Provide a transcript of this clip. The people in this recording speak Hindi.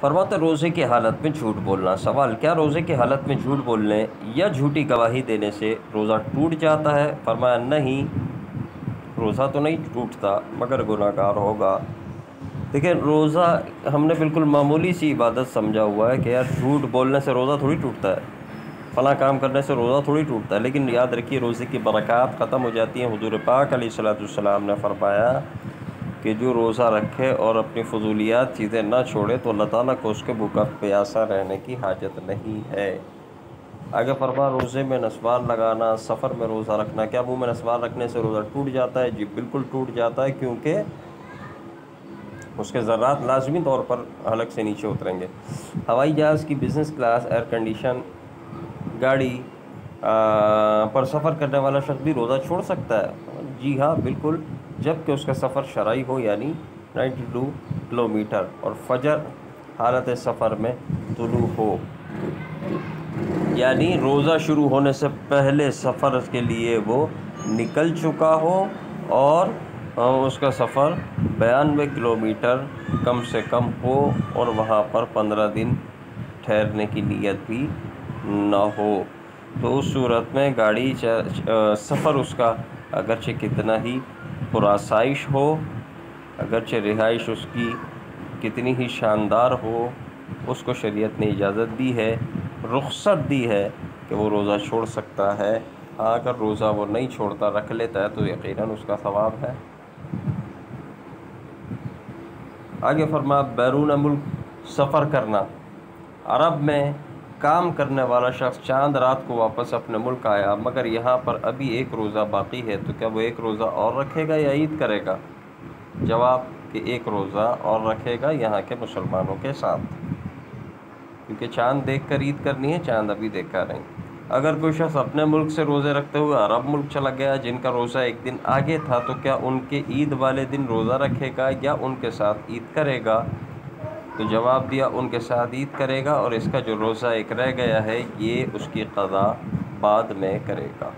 फरमाते रोज़े की हालत में झूठ बोलना। सवाल, क्या रोज़े की हालत में झूठ बोलने या झूठी गवाही देने से रोज़ा टूट जाता है? फरमाया नहीं, रोज़ा तो नहीं टूटता मगर गुनाहगार होगा। देखिए, रोज़ा हमने बिल्कुल मामूली सी इबादत समझा हुआ है कि यार झूठ बोलने से रोज़ा थोड़ी टूटता है, फ़लाँ काम करने से रोज़ा थोड़ी टूटता है। लेकिन याद रखिए, रोज़े की बरक़ात ख़त्म हो जाती हैं। हुज़ूर पाक अलैहिस्सलाम ने फरमाया कि जो रोज़ा रखे और अपनी फ़ुज़ूलियात चीज़ें ना छोड़े तो अल्लाह ताला को उसके भूखा प्यासा रहने की हाजत नहीं है। आगे फरमा, रोज़े में नस्वार लगाना, सफ़र में रोज़ा रखना, क्या मुँह में नस्वार रखने से रोज़ा टूट जाता है? जी बिल्कुल टूट जाता है, क्योंकि उसके ज़र्रात लाजमी तौर पर हलक से नीचे उतरेंगे। हवाई जहाज़ की बिज़नेस क्लास एयर कंडीशन गाड़ी पर सफ़र करने वाला शख्स भी रोज़ा छोड़ सकता है? जी हाँ बिल्कुल, जबकि उसका सफ़र शरई हो, यानी 92 किलोमीटर और फजर हालत सफ़र में तुलू हो, यानी रोज़ा शुरू होने से पहले सफ़र के लिए वो निकल चुका हो और उसका सफ़र 92 किलोमीटर कम से कम हो और वहाँ पर 15 दिन ठहरने की नीयत भी ना हो, तो उस सूरत में गाड़ी सफ़र उसका अगरचे कितना ही पुरासाइश हो, अगरचे रिहाइश उसकी कितनी ही शानदार हो, उसको शरीयत ने इजाज़त दी है, रुख़्सत दी है कि वो रोज़ा छोड़ सकता है। हाँ, अगर रोज़ा वो नहीं छोड़ता, रख लेता है, तो यकीनन उसका सवाब है। आगे फरमा, बैरून मुल्क सफ़र करना। अरब में काम करने वाला शख्स चांद रात को वापस अपने मुल्क आया, मगर यहाँ पर अभी एक रोज़ा बाकी है, तो क्या वो एक रोज़ा और रखेगा या ईद करेगा? जवाब कि एक रोज़ा और रखेगा यहाँ के मुसलमानों के साथ, क्योंकि चांद देखकर ईद करनी है, चांद अभी देखा नहीं। अगर कोई शख्स अपने मुल्क से रोज़े रखते हुए अरब मुल्क चला गया जिनका रोज़ा एक दिन आगे था, तो क्या उनके ईद वाले दिन रोज़ा रखेगा या उनके साथ ईद करेगा? तो जवाब दिया, उनके साथ ईद करेगा और इसका जो रोज़ा एक रह गया है ये उसकी क़ज़ा बाद में करेगा।